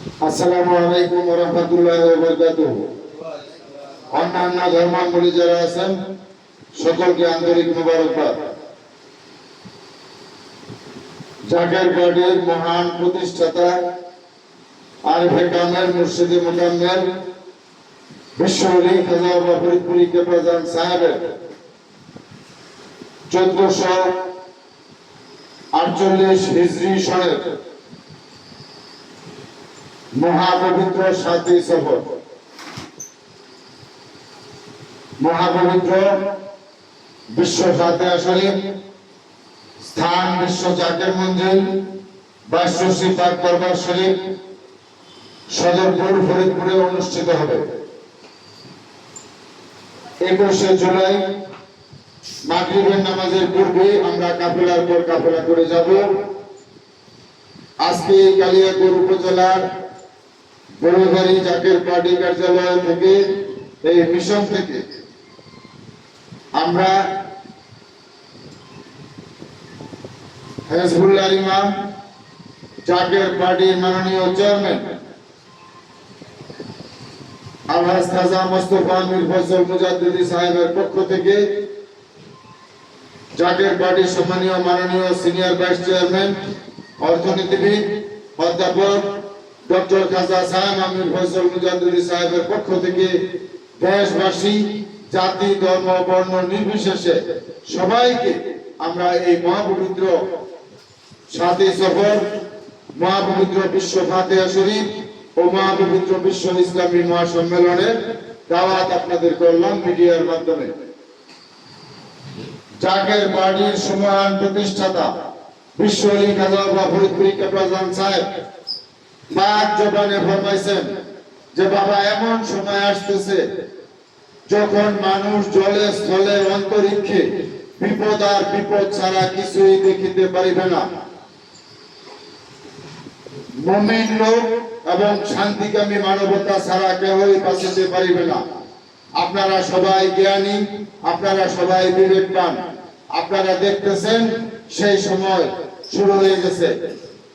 আসসালামু আলাইকুম ওয়া রাহমাতুল্লাহি ওয়া বারাকাতুহু। অন্যান্য ধর্মাবলম্বী যারা আছেন সকলকে আন্তরিক মোবারকবাদ। জাকের পার্টির মহান প্রতিষ্ঠাতা আরিফে কামেল মুর্শিদে মুকাম্মেল বিশ্বলী খাজা বাবা ফরিদপুরি কেবলাজান সাহেবের 1448 হিজরি সনের মহাপবিত্র 7ই সফর, মহাপবিত্র বিশ্ব ফাতিহা শরীফ, স্থান বিশ্ব জাকের মঞ্জিল, 22 পাক দরবার শরীফ, সদরপুর ফরিদপুরে অনুষ্ঠিত হবে। 21শে জুলাই মাগরিবের নামাজের পূর্বে আমরা কাফেলার পর কাফেলা করে যাব। আজকে কালিয়াকৈর উপজেলার বড়বাড়ি জাকের পার্টি কার্যালয় থেকে, এই মিশন থেকে আমরা হিজবুল্লাহ ইমাম জাকের পার্টির মাননীয় চেয়ারম্যান আলহাজ খাজা মোস্তফা মীর ফজল মুজাদ্দিদি সাহেবের পক্ষ থেকে, জাকের পার্টির সম্মানীয় মাননীয় সিনিয়র ভাইস চেয়ারম্যান অর্থনীতিবিদ অধ্যাপক ডক্টর খাজা সাহেব আমির ফজল মুজাদ্দিদি সাহেবের পক্ষ থেকে দেশবাসী জাতি ধর্ম বর্ণ নির্বিশেষে সবাইকে আমরা এই মহাপবিত্র 7ই সফর, মহাপবিত্র বিশ্ব ফাতিহা শরীফ ও মহাপবিত্র বিশ্ব ইসলামী মহাসম্মেলনের দাওয়াত আপনাদের করলাম মিডিয়ার মাধ্যমে। জাকের পার্টির সম্মান প্রতিষ্ঠাতা বিশ্বলী খাজা বাবা ফরিদপুরি কেবলাজান সাহেব পাক জবানে ফরমাইছেন যে বাবা, এমন সময় আসতেছে যখন মানুষ জলে স্থলে অন্তরিক্ষে বিপদ আর বিপদ ছাড়া কিছুই দেখিতে পারিবে না। মুমিন লোক এবং শান্তিকামী মানবতা ছাড়া কেউই বাঁচিতে পারিবে না। আপনারা সবাই জ্ঞানী, আপনারা সবাই বিবেকবান। আপনারা দেখতেছেন সেই সময় শুরু হয়ে গেছে।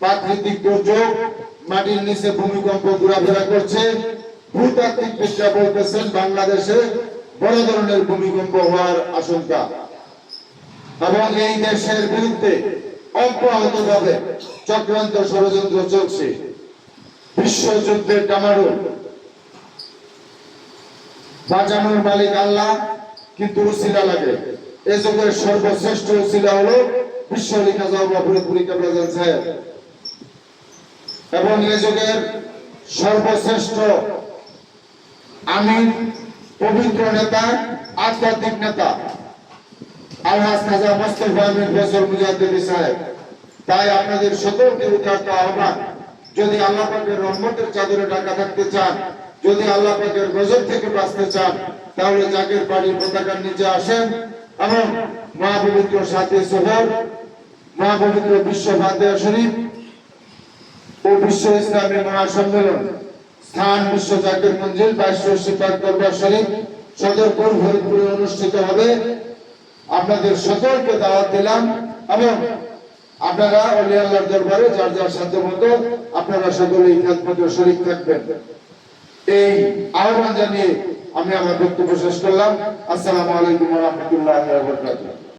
প্রাকৃতিক দুর্যোগ, মাটির নিচে ভূমিকম্প ঘোরাফেরা করছে। ভূতাত্ত্বিক বিদ্যা বলতেছেন বাংলাদেশে বড় ধরনের ভূমিকম্প হওয়ার আশঙ্কা, এবং এই দেশের বিরুদ্ধে অব্যাহতভাবে চক্রান্ত ষড়যন্ত্র চলছে। বিশ্বযুদ্ধের ডামাডোল। বাঁচানোর মালিক আল্লাহ, কিন্তু উসিলা লাগে। এ যুগের সর্বশ্রেষ্ঠ উসিলা হলো বিশ্বলী খাজা বাবা ফরিদপুরি কেবলাজান সাহেব, এবং এ যুগের সর্বশ্রেষ্ঠ আমির, পবিত্র নেতা, আধ্যাত্মিক নেতা আলহাজ খাজা মোস্তফা মীর ফজল মুজাদ্দিদি সাহেব। তাই আপনাদের সকলকে উদাত্ত আহ্বান, যদি আল্লাহ পাকের রহমতের চাদরে ঢাকা থাকতে চান, যদি আল্লাহ পাকের গজব থেকে বাঁচতে চান, তাহলে জাকের পার্টির পতাকার নিচে আসেন এবং মহাপবিত্র 7ই সফর, মহাপবিত্র বিশ্ব ফাতিহা শরীফ ও বিশ্ব ইসলামী মহাসম্মেলন, স্থান বিশ্ব জাকের মঞ্জিল, 22 পাক দরবার শরীফ, সদরপুর ফরিদপুরে অনুষ্ঠিত হবে। আপনাদের সকলকে দাওয়াত দিলাম, এবং আপনারা ওলি আল্লাহর দরবারে যার যার সাধ্য মতো আপনারা সকলেই খেদমতে শরীক থাকবেন। এই আহ্বান জানিয়ে আমি আমার বক্তব্য শেষ করলাম। আসসালামু আলাইকুম ওয়া রাহমাতুল্লাহি ওয়া বারাকাতুহু।